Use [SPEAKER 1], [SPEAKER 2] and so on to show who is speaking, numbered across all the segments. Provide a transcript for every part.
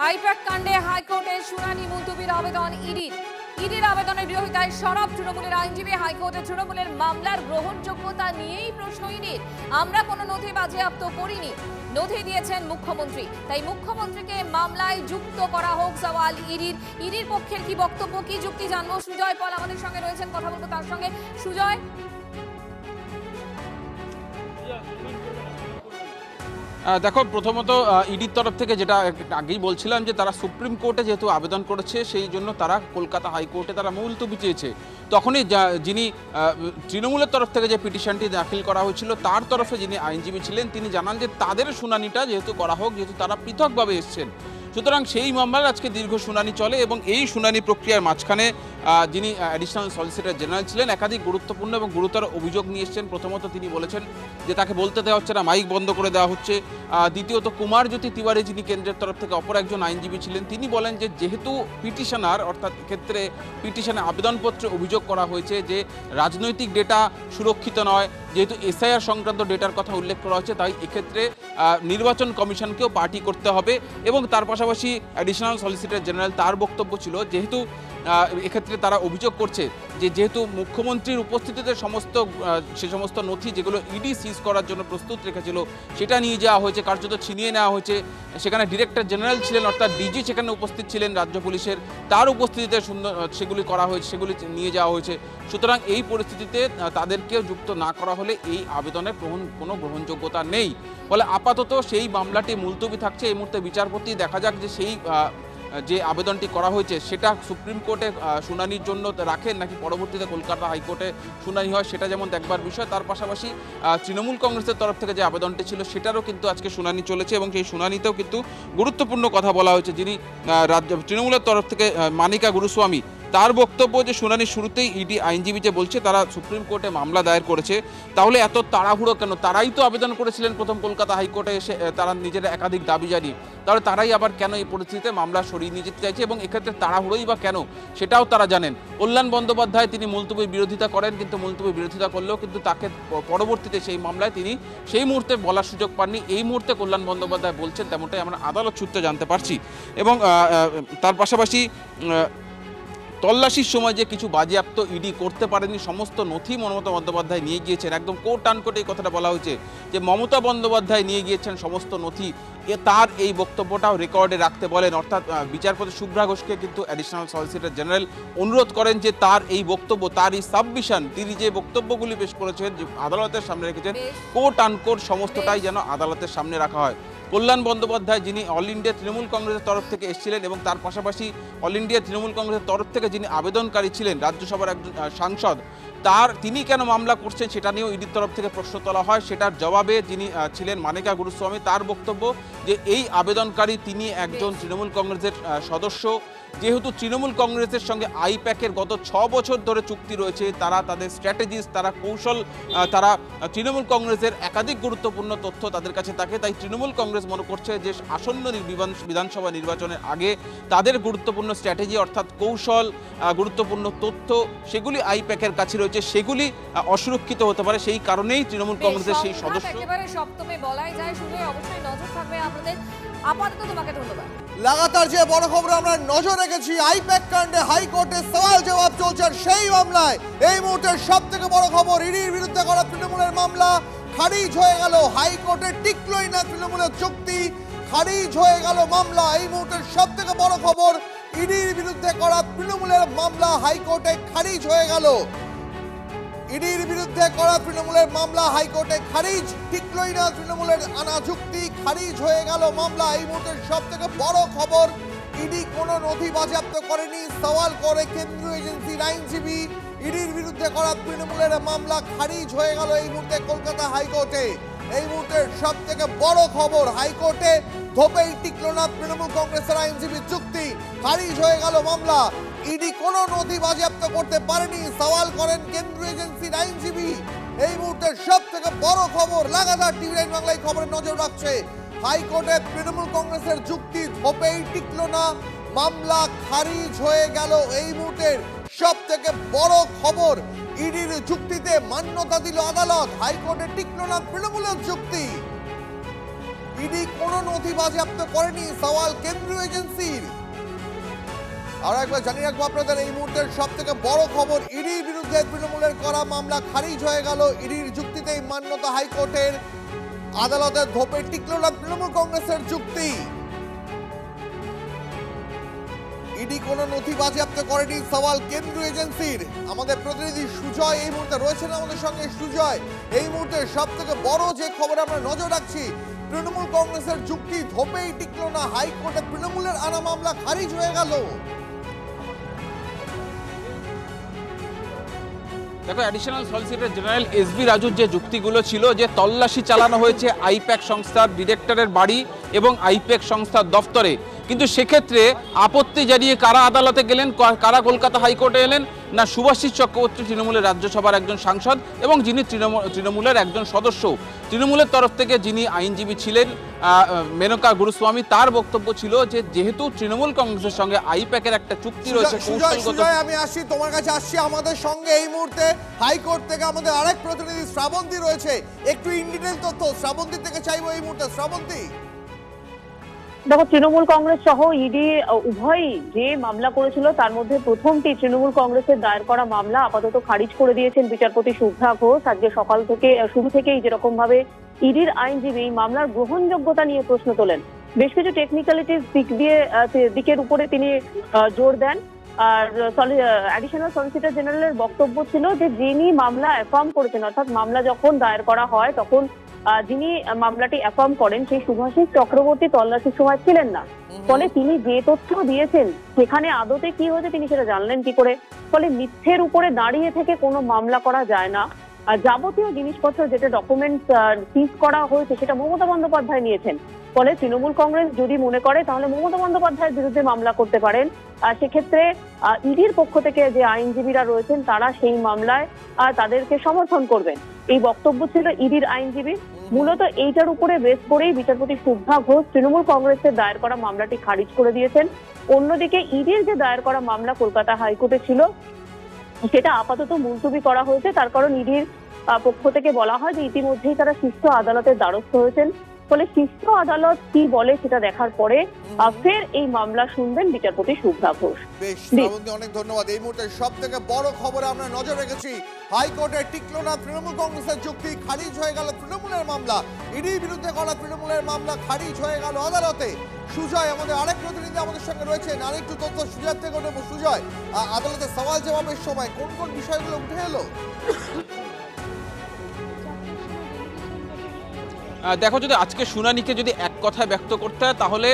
[SPEAKER 1] I-PAC কাণ্ডে হাইকোর্টে শুনানি মুলতবির আবেদন ইডির আবেদনের বিরোধিতায় সরব তৃণমূলের আইনজীবী। হাইকোর্টে তৃণমূলের মামলার গ্রহণযোগ্যতা নিয়েই প্রশ্ন ইডির। আমরা কোনো নথি বাজেয়াপ্ত করিনি, নথি দিয়েছেন মুখ্যমন্ত্রী, তাই মুখ্যমন্ত্রীকে মামলায় যুক্ত করা হোক সওয়াল ইডির পক্ষের কি বক্তব্য, কি যুক্তি জানবো। সুজয় পল আমাদের সঙ্গে রয়েছেন, কথা বলবো তার সঙ্গে। সুজয়,
[SPEAKER 2] দেখো, প্রথমত ইডির তরফ থেকে যেটা আগেই বলছিলাম যে তারা সুপ্রিম কোর্টে যেহেতু আবেদন করেছে, সেই জন্য তারা কলকাতা হাইকোর্টে তারা মুলতবি চেয়েছে। তখনই যিনি তৃণমূলের তরফ থেকে যে পিটিশনটি দাখিল করা হয়েছিল, তার তরফে যিনি আইনজীবী ছিলেন, তিনি জানান যে তাদের শুনানিটা যেহেতু করা হোক, যেহেতু তারা পৃথকভাবে এসছেন, সুতরাং সেই মামলার আজকে দীর্ঘ শুনানি চলে। এবং এই শুনানি প্রক্রিয়ার মাঝখানে যিনি অ্যাডিশনাল সলিসিটর জেনারেল ছিলেন, একাধিক গুরুত্বপূর্ণ এবং গুরুতর অভিযোগ নিয়ে এসছেন। প্রথমত তিনি বলেছেন যে তাকে বলতে দেওয়া হচ্ছে না, মাইক বন্ধ করে দেওয়া হচ্ছে। দ্বিতীয়ত কুমারজ্যোতি তিওয়ারি, যিনি কেন্দ্রের তরফ থেকে অপর একজন আইনজীবী ছিলেন, তিনি বলেন যে যেহেতু পিটিশনার, অর্থাৎ এক্ষেত্রে পিটিশনে আবেদনপত্রে অভিযোগ করা হয়েছে যে রাজনৈতিক ডেটা সুরক্ষিত নয়, যেহেতু এসআইআর সংক্রান্ত ডেটার কথা উল্লেখ করা হচ্ছে, তাই এক্ষেত্রে নির্বাচন কমিশনকেও পার্টি করতে হবে। এবং তার পাশাপাশি অ্যাডিশনাল সলিসিটর জেনারেল তার বক্তব্য ছিল, যেহেতু এক্ষেত্রে তারা অভিযোগ করছে যে যেহেতু মুখ্যমন্ত্রীর উপস্থিতিতে সে সমস্ত নথি যেগুলো ইডি সিজ করার জন্য প্রস্তুত রেখেছিল, সেটা নিয়ে যাওয়া হয়েছে, কার্যত ছিনিয়ে নেওয়া হয়েছে। সেখানে ডিরেক্টর জেনারেল ছিলেন, অর্থাৎ ডিজি সেখানে উপস্থিত ছিলেন রাজ্য পুলিশের, তার উপস্থিতিতে সেগুলি করা হয়েছে, সেগুলি নিয়ে যাওয়া হয়েছে। সুতরাং এই পরিস্থিতিতে তাদেরকেও যুক্ত না করা হলে এই আবেদনের কোনো গ্রহণযোগ্যতা নেই। ফলে আপাতত সেই মামলাটি মুলতবি থাকছে। এই মুহূর্তে বিচারপতি দেখা যাক যে সেই যে আবেদনটি করা হয়েছে সেটা সুপ্রিম কোর্টে শুনানির জন্য রাখেন, নাকি পরবর্তীতে কলকাতা হাইকোর্টে শুনানি হয়, সেটা যেমন দেখবার বিষয়। তার পাশাপাশি তৃণমূল কংগ্রেসের তরফ থেকে যে আবেদনটি ছিল, সেটারও কিন্তু আজকে শুনানি চলেছে এবং সেই শুনানিতেও কিন্তু গুরুত্বপূর্ণ কথা বলা হয়েছে। যিনি তৃণমূলের তরফ থেকে মানিকা গুরুস্বামী, তার বক্তব্য যে শুনানির শুরুতেই ইডি আইনজীবী যে বলছে তারা সুপ্রিম কোর্টে মামলা দায়ের করেছে, তাহলে এত তাড়াহুড়ো কেন? তারাই তো আবেদন করেছিলেন প্রথম কলকাতা হাইকোর্টে এসে, তারা নিজেরা একাধিক দাবি জানিয়ে, তাহলে তারাই আবার কেন এই পরিস্থিতিতে মামলা সরিয়ে নিয়ে যেতে চাইছে এবং এক্ষেত্রে তাড়াহুড়োই বা কেন, সেটাও তারা জানেন। কল্যাণ বন্দ্যোপাধ্যায় তিনি মুলতবির বিরোধিতা করেন, কিন্তু মুলতবির বিরোধিতা করলেও কিন্তু তাকে পরবর্তীতে সেই মামলায় তিনি সেই মুহূর্তে বলার সুযোগ পাননি। এই মুহূর্তে কল্যাণ বন্দ্যোপাধ্যায় বলছেন, তেমনটাই আমরা আদালত সূত্রে জানতে পারছি। এবং তার পাশাপাশি তল্লাশির সময় যে কিছু বাজেয়াপ্ত ইডি করতে পারেনি, সমস্ত নথি মমতা বন্দ্যোপাধ্যায় নিয়ে গিয়েছেন। একদম কোট আনকোট এই কথাটা বলা হয়েছে যে মমতা বন্দ্যোপাধ্যায় নিয়ে গিয়েছেন সমস্ত নথি। তার এই বক্তব্যটাও রেকর্ডে রাখতে বলেন, অর্থাৎ বিচারপতি শুভ্রা ঘোষকে কিন্তু অ্যাডিশনাল সলিসিটর জেনারেল অনুরোধ করেন যে তার এই বক্তব্য, তার এই সাবমিশন, তিনি যে বক্তব্যগুলি পেশ করেছেন, যে আদালতের সামনে রেখেছেন, কোট আনকোট সমস্তটাই যেন আদালতের সামনে রাখা হয়। কল্যাণ বন্দ্যোপাধ্যায়, যিনি অল ইন্ডিয়া তৃণমূল কংগ্রেসের তরফ থেকে এসেছিলেন এবং তার পাশাপাশি অল ইন্ডিয়া তৃণমূল কংগ্রেসের তরফ থেকে যিনি আবেদনকারী ছিলেন, রাজ্যসভার একজন সাংসদ, তিনি কেন মামলা করছেন সেটা নিয়েও ইডির তরফ থেকে প্রশ্ন তোলা হয়। সেটার জবাবে যিনি ছিলেন মানিকা গুরুস্বামী, তার বক্তব্য যে এই আবেদনকারী তিনি একজন তৃণমূল কংগ্রেসের সদস্য। যেহেতু তৃণমূল কংগ্রেসের সঙ্গে আইপ্যাকের গত 6 বছর ধরে চুক্তি রয়েছে, তারা তাদের স্ট্র্যাটেজিস, তারা কৌশল, তারা তৃণমূল কংগ্রেসের একাধিক গুরুত্বপূর্ণ তথ্য তাদের কাছে থাকে। তাই তৃণমূল কংগ্রেস মনে করছে যে আসন্ন বিধানসভা নির্বাচনের আগে তাদের গুরুত্বপূর্ণ স্ট্র্যাটেজি, অর্থাৎ কৌশল, গুরুত্বপূর্ণ তথ্য, সেগুলি আইপ্যাকের কাছে রয়েছে, সেগুলি অসুরক্ষিত হতে পারে। সেই কারণেই তৃণমূল কংগ্রেসের সেই সদস্য
[SPEAKER 1] একেবারে সপ্তমে বলাই যায়। শুনে অবশ্যই নজর থাকবে আপনাদের। আপাতত তোমাকে ধন্যবাদ।
[SPEAKER 3] লাগাতার যে বড় খবর আমরা নজর রেখেছি, আইপ্যাক কাণ্ডে হাইকোর্টে সওয়াল জবাব চলছে। সেই মামলায় এই মুহূর্তে সব থেকে বড় খবর, ইডির বিরুদ্ধে করা তৃণমূলের মামলা খারিজ হয়ে গেল। হাইকোর্টে টিকলই না তৃণমূলের চুক্তি, খারিজ হয়ে গেল মামলা। এই মুহূর্তে সব থেকে বড় খবর, ইডির বিরুদ্ধে করা তৃণমূলের মামলা হাইকোর্টে খারিজ হয়ে গেল। ইডির বিরুদ্ধে করা তৃণমূলের মামলা হাইকোর্টে খারিজ, টিকলই না তৃণমূলের আনা যুক্তি, খারিজ হয়ে গেল মামলা। এই মুহূর্তে সব থেকে বড় খবর, ইডি কোনো নথি বাজেয়াপ্ত করেনি, সওয়াল করে কেন্দ্রীয় এজেন্সির আইনজীবী। ইডির বিরুদ্ধে করা তৃণমূলের মামলা খারিজ হয়ে গেল এই মুহূর্তে কলকাতা হাইকোর্টে। এই মুহূর্তে সব থেকে বড় খবর, হাইকোর্টে ধোপেই টিকলো না তৃণমূল কংগ্রেসের আইনজীবীর চুক্তি, খারিজ হয়ে গেল মামলা। ইডি কোনো নথি বাজেয়াপ্ত করতে পারেনি, সওয়াল করেন কেন্দ্রীয় এজেন্সির আইনজীবী। এই মুহূর্তে সব থেকে বড় খবর, লাগাতার টিভি9 বাংলায় খবরে নজর রাখছে। হাইকোর্টে তৃণমূল কংগ্রেসের যুক্তি ধোপেই টিকলো না, মামলা খারিজ হয়ে গেল। এই মুহূর্তের সব থেকে বড় খবর, ইডির যুক্তিতে মান্যতা দিল আদালত, হাইকোর্টে টিকলো না তৃণমূলের যুক্তি। ইডি কোনো নথি বাজেয়াপ্ত করেনি, সওয়াল কেন্দ্রীয় এজেন্সির। আর একবার জানিয়ে রাখবো আপনাদের, এই মুহূর্তের সব থেকে বড় খবর, ইডির বিরুদ্ধে তৃণমূলের করা মামলা খারিজ হয়ে গেল। ইডির যুক্তিতেই মান্যতা হাইকোর্টের, আদালতের ধোপে টিকল না তৃণমূল কংগ্রেসের যুক্তি। ইডি কোনো নথি বাজেয়াপ্ত করেনি, সওয়াল কেন্দ্রীয় এজেন্সির। আমাদের প্রতিনিধি সুজয় এই মুহূর্তে রয়েছেন আমাদের সঙ্গে। সুজয়, এই মুহূর্তে সব থেকে বড় যে খবর আমরা নজর রাখছি, তৃণমূল কংগ্রেসের যুক্তি ধোপেই টিকল না, হাইকোর্টে তৃণমূলের আনা মামলা খারিজ হয়ে গেল।
[SPEAKER 2] দেখো, অ্যাডিশনাল সলিসিটর জেনারেল এসবি রাজুর যে যুক্তিগুলো ছিল, যে তল্লাশি চালানো হয়েছে আইপ্যাক সংস্থার ডিরেক্টরের বাড়ি এবং আইপ্যাক সংস্থার দফতরে, কিন্তু সেক্ষেত্রে আপত্তি জানিয়ে কারা আদালতে গেলেন, কারা কলকাতা হাইকোর্টে এলেন না শুভাশিস চক্রবর্তী, তৃণমূলের রাজ্যসভার একজন সাংসদ এবং যিনি তৃণমূলের একজন সদস্য। তৃণমূলের তরফ থেকে যিনি আইনজীবী ছিলেন মেনকা গুরুস্বামী, তার বক্তব্য ছিল যে যেহেতু তৃণমূল কংগ্রেসের সঙ্গে আইপ্যাকের একটা চুক্তি রয়েছে,
[SPEAKER 3] সুজয়, আমি আসছি তোমার কাছে, আসছি আমাদের সঙ্গে এই মুহূর্তে হাইকোর্ট থেকে আমাদের আরেক প্রতিনিধি শ্রাবন্তী রয়েছে। একটু ইন ডিটেইল তথ্য শ্রাবন্তী থেকে চাইবো এই মুহূর্তে। শ্রাবন্তী,
[SPEAKER 4] দেখো, তৃণমূল কংগ্রেস সহ ইডি উভয়ই যে মামলা করেছিল তার মধ্যে প্রথমটি তৃণমূল কংগ্রেসের দায়ের করা মামলা আপাতত খারিজ করে দিয়েছেন বিচারপতি শুভ্রা ঘোষ। আজকে সকাল থেকে শুরু থেকেই যেরকম ভাবে ইডির আইনজীবী এই মামলার গ্রহণযোগ্যতা নিয়ে প্রশ্ন তোলেন, বেশ কিছু টেকনিক্যালিটিস দিকের উপরে তিনি জোর দেন। আর অ্যাডিশনাল সলিসিটর জেনারেলের বক্তব্য ছিল যে যিনি মামলা অ্যাফার্ম করেছেন, অর্থাৎ মামলা যখন দায়ের করা হয় তখন যিনি মামলাটি অ্যাফার্ম করেন সেই শুভাশিস চক্রবর্তী তল্লাশির সময় ছিলেন না। ফলে তিনি যে তথ্য দিয়েছেন সেখানে আদতে কি হয়েছে তিনি সেটা জানলেন কি করে। ফলে মিথ্যের উপরে দাঁড়িয়ে থেকে কোনো মামলা করা যায় না। আর যাবতীয় জিনিসপত্র যেটা ডকুমেন্টস সিজ করা হয়েছে সেটা মমতা বন্দ্যোপাধ্যায় নিয়েছেন। ফলে তৃণমূল কংগ্রেস যদি মনে করে তাহলে মমতা বন্দ্যোপাধ্যায়ের বিরুদ্ধে মামলা করতে পারেন। সেক্ষেত্রে ইডির পক্ষ থেকে যে আইনজীবীরা রয়েছেন তারা সেই মামলায় তাদেরকে সমর্থন করবেন, এই বক্তব্য ছিল ইডির আইনজীবী। মূলত এইটার উপরে বেস করেই বিচারপতি শুভ্রা ঘোষ তৃণমূল কংগ্রেসের দায়ের করা মামলাটি খারিজ করে দিয়েছেন। অন্যদিকে ইডির যে দায়ের করা মামলা কলকাতা হাইকোর্টে ছিল সেটা আপাতত মুলতবি করা হয়েছে। তার কারণ ইডির পক্ষ থেকে বলা হয় যে ইতিমধ্যেই তারা শীর্ষ আদালতের দ্বারস্থ হয়েছেন। ফলে শীর্ষ আদালত কি বলে সেটা দেখার পরে ফের এই মামলা শুনবেন বিচারপতি শুভ্রা ঘোষ।
[SPEAKER 3] বেশ, শ্রাবন্তী, অনেক ধন্যবাদ। এই মুহূর্তে সব থেকে বড় খবরে আমরা নজর রেখেছি, হাইকোর্টে টিকলো না তৃণমূল কংগ্রেসের যুক্তি, খারিজ হয়ে গেল তৃণমূলের মামলা। ইডির বিরুদ্ধে করা তৃণমূলের মামলা খারিজ হয়ে গেল আদালতে। সুজয়, আমাদের আরেক প্রতিনিধি আমাদের সঙ্গে রয়েছেন, আরেকটু তথ্য সুজয় থেকে নেব। সুজয়, আদালতে সওয়াল জবাবের সময় কোন কোন বিষয়গুলো উঠে এলো?
[SPEAKER 2] দেখো, যদি আজকে শুনানিকে যদি এক কথায় ব্যক্ত করতে হয় তাহলে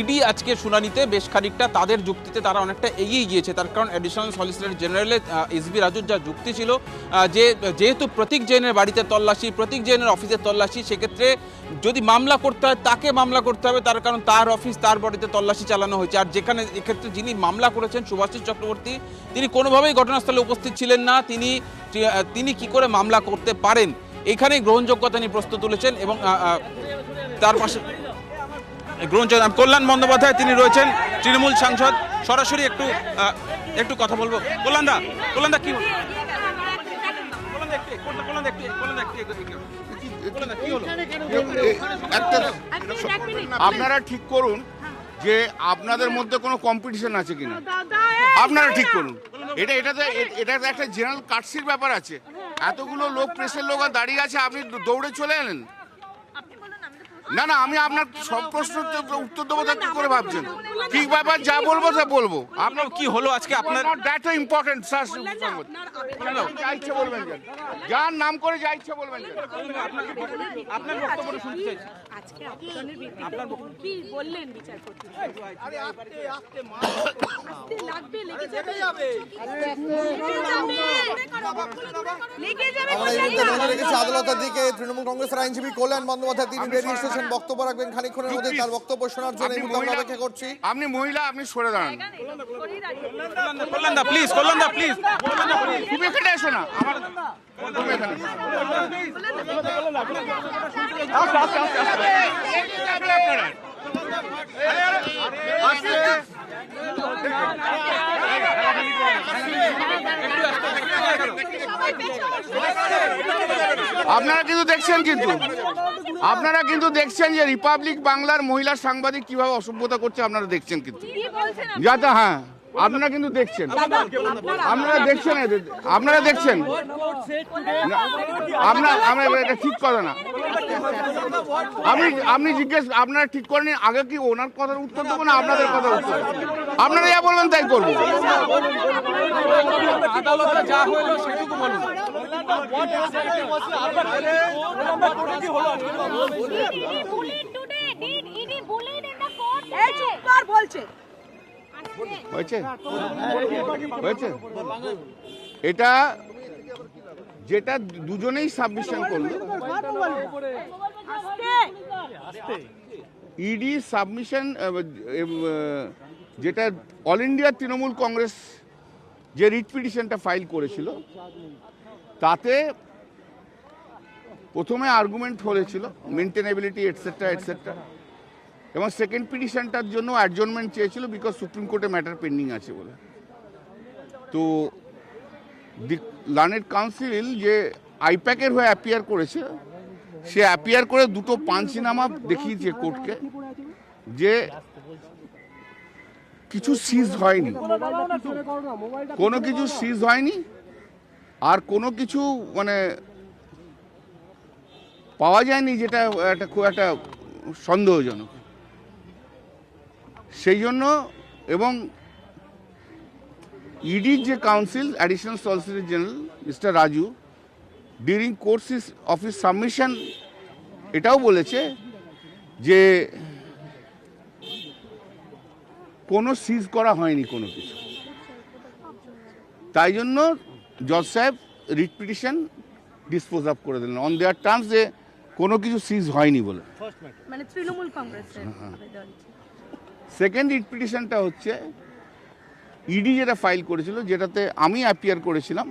[SPEAKER 2] ইডি আজকে শুনানিতে বেশ খানিকটা তাদের যুক্তিতে তারা অনেকটা এগিয়ে গিয়েছে। তার কারণ অ্যাডিশনাল সলিসিটর জেনারেলের এসবি রাজুর যা যুক্তি ছিল যে যেহেতু প্রতীক জৈনের বাড়িতে তল্লাশি, প্রতীক জৈনের অফিসে তল্লাশি, সেক্ষেত্রে যদি মামলা করতে হয় তাকে মামলা করতে হবে, তার কারণ তার অফিস তার বাড়িতে তল্লাশি চালানো হয়েছে। আর যেখানে এক্ষেত্রে যিনি মামলা করেছেন শুভাশিস চক্রবর্তী, তিনি কোনোভাবেই ঘটনাস্থলে উপস্থিত ছিলেন না, তিনি কি করে মামলা করতে পারেন, এইখানেই গ্রহণযোগ্যতা নিয়ে প্রশ্ন তুলেছেন। এবং তার পাশে গ্রহণযোগ্য কল্যাণ বন্দ্যোপাধ্যায়, তিনি রয়েছেন তৃণমূল সাংসদ। সরাসরি একটু কথা বলবো। কল্যাণদা কি হলো?
[SPEAKER 5] আপনারা ঠিক করুন যে আপনাদের মধ্যে কোনো কম্পিটিশন আছে কিনা, আপনারা ঠিক করুন। এটা একটা জেনারেল কাটসির ব্যাপার আছে। এতগুলো লোক, প্রেসের লোক দাঁড়িয়ে আছে, আপনি দৌড়ে চলে এলেন। না, আমি আপনার সব প্রশ্ন উত্তর দেবো, তা কি করে ভাবছেন? ঠিক ব্যাপার, যা বলবো তা বলবো।
[SPEAKER 2] আপনার কি হলো আজকে? আপনার
[SPEAKER 5] দ্যাট ইম্পর্টেন্ট স্যার, যা ইচ্ছে বলবেন, যার নাম করে যা ইচ্ছে বলবেন।
[SPEAKER 2] আপনার বক্তব্য শুনতে চাইছি।
[SPEAKER 6] আজকে আবেদনের ভিত্তিতে কি বললেন বিচারপতি? লাগবে, লেগে যাবে।
[SPEAKER 3] আমরা এই মুহূর্তে নজর রেখেছি আদালতের দিকে। তৃণমূল কংগ্রেসের আইনজীবী কল্যাণ বন্দ্যোপাধ্যায় তিনি বেরিয়ে এসেছেন, বক্তব্য রাখবেন খানিকক্ষণের মধ্যে। তার বক্তব্য শোনার জন্য এই মুহূর্তে আমরা অপেক্ষা করছি।
[SPEAKER 5] আপনি মহিলা, আপনি সরে দাঁড়ান।
[SPEAKER 2] কল্যাণদা প্লিজ,
[SPEAKER 5] তুমি এখানে এসো না, আমার তুমি এখানে আপনারা কিন্তু দেখছেন, কিন্তু আপনারা কিন্তু দেখছেন যে রিপাবলিক বাংলার মহিলা সাংবাদিক কিভাবে অসভ্যতা করছে, আপনারা দেখছেন কিন্তু
[SPEAKER 6] কি বলছেন আপনি?
[SPEAKER 5] যাতে হ্যাঁ আপনারা কিন্তু দেখছেন, আপনারা দেখছেন না, আমরা এটা ঠিক কথা না। আপনি জিজ্ঞেস আপনারা ঠিক করেনি, আগে কি ওনার কথার উত্তর দেবো না আপনাদের কথার উত্তর? আপনারা যা বলবেন তাই করবো।
[SPEAKER 2] আদালতে যা হলো সেটুকু বলুন।
[SPEAKER 6] এই চুপ কর বলছে।
[SPEAKER 5] হয়েছে হয়েছে এটা যেটা দুজনেই সাবমিশন করলো, ইডি সাবমিশন যেটা অল ইন্ডিয়া তৃণমূল কংগ্রেস যে রিট পিটিশনটা ফাইল করেছিল তাতে প্রথমে আর্গুমেন্ট হয়েছিল মেনটেনেবিলিটি এটসেট্রা এটসেট্রা, এবং সেকেন্ড পিটিশনটার জন্য অ্যাডজর্নমেন্ট চেয়েছিল বিকজ সুপ্রিম কোর্টে ম্যাটার পেন্ডিং আছে বলে। তো দি লার্নেড কাউন্সিল যে আইপ্যাকের হয়ে অ্যাপিয়ার করেছে, সে অ্যাপিয়ার করে দুটো পাঞ্চনামা দেখিয়েছে কোর্টকে যে কিছু সিজ হয়নি, কোনো কিছু সিজ হয়নি, আর কোনো কিছু মানে পাওয়া যায়নি যেটা একটা খুব একটা সন্দেহজনক। সেই জন্য এবং ইডির যে council additional solicitor general mister Raju during course of his submission এটাও বলেছে যে কোনো সিজ করা হয়নি কোনো কিছু, তাই জন্য জজ সাহেব রিট পিটিশন ডিসপোজ আপ করে দিলেন অন দেয়ার টার্মস যে কোনো কিছু সিজ হয়নি বলে।
[SPEAKER 6] মানে তৃণমূল কংগ্রেসের আবেদন।
[SPEAKER 5] সেকেন্ড রিট পিটিশনটা হচ্ছে ইডি যেটা ফাইল করেছিল, যেটাতে আমি অ্যাপিয়ার করেছিলাম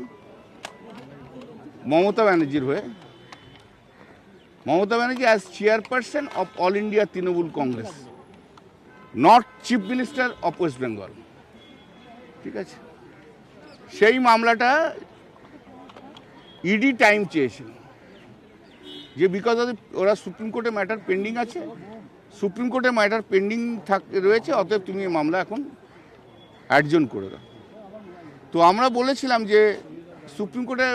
[SPEAKER 5] মমতা ব্যানার্জির হয়ে। Mamata Banerjee as chairperson of all India Trinamool Congress, not chief minister of West Bengal, ঠিক আছে? সেই মামলাটা ইডি টাইম চেয়েছিল যে বিকজ অফ ওরা সুপ্রিম কোর্টে ম্যাটার পেন্ডিং আছে, সুপ্রিম কোর্টে ম্যাটার পেন্ডিং রয়েছে, অতএব তুমি এই মামলা এখন অ্যাডজন করে দাও। তো আমরা বলেছিলাম যে সুপ্রিম কোর্টে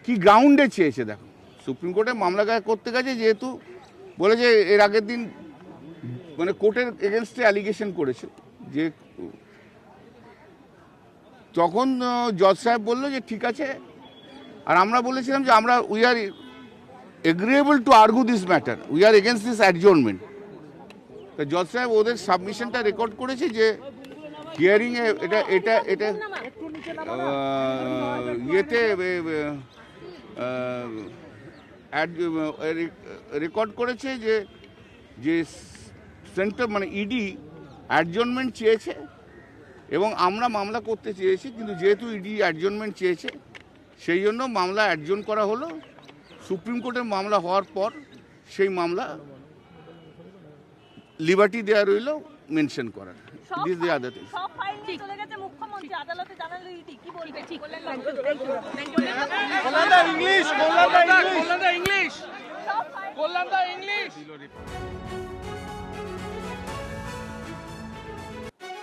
[SPEAKER 5] কি গ্রাউন্ডে চেয়েছে, দেখো সুপ্রিম কোর্টে মামলা করতে গেছে যেহেতু বলেছে এর আগের দিন মানে কোর্টের এগেনস্টে অ্যালিগেশন করেছে যে, তখন জজ সাহেব বললো যে ঠিক আছে, আর আমরা বলেছিলাম যে আমরা we are agreeable to argue this matter, we are against this adjournment. তো জজ সাহেব ওদের সাবমিশনটা রেকর্ড করেছে যে হিয়ারিংয়ে এটা এটা এটা ইয়েতে রেকর্ড করেছে যে যে সেন্টার মানে ইডি অ্যাডজর্নমেন্ট চেয়েছে এবং আমরা মামলা করতে চেয়েছি, কিন্তু যেহেতু ইডি অ্যাডজর্নমেন্ট চেয়েছে সেই জন্য মামলা অ্যাডজর্ন করা হলো। সুপ্রিম কোর্টের মামলা হওয়ার পর সেই মামলা লিবার্টি দেওয়া রইল মেনশন করার। This the other things.
[SPEAKER 6] সব ফাইল নিয়ে চলে গেছে মুখ্যমন্ত্রী, আদালতে জানালো ইডি, কি বলবে? ঠিক বললেন।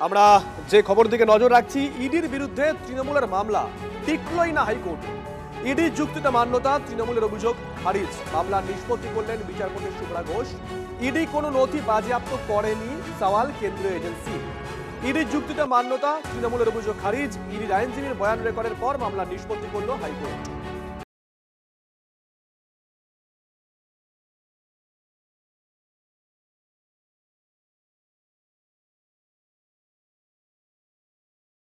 [SPEAKER 7] আমরা যে খবর দিকে নজর রাখছি, ইডির বিরুদ্ধে তৃণমূলের মামলা টিকলই না হাইকোর্টে। ইডির যুক্তিতে মান্যতা, তৃণমূলের অভিযোগ খারিজ। মামলার নিষ্পত্তি করলেন বিচারপতি শুভ্রা ঘোষ। ইডি কোনো নথি বাজেয়াপ্ত করেনি, সওয়াল কেন্দ্রীয় এজেন্সি। ইডির যুক্তিতে মান্যতা, তৃণমূলের অভিযোগ খারিজ। ইডির আইনজীবীর বয়ান রেকর্ডের পর মামলার নিষ্পত্তি করল হাইকোর্ট।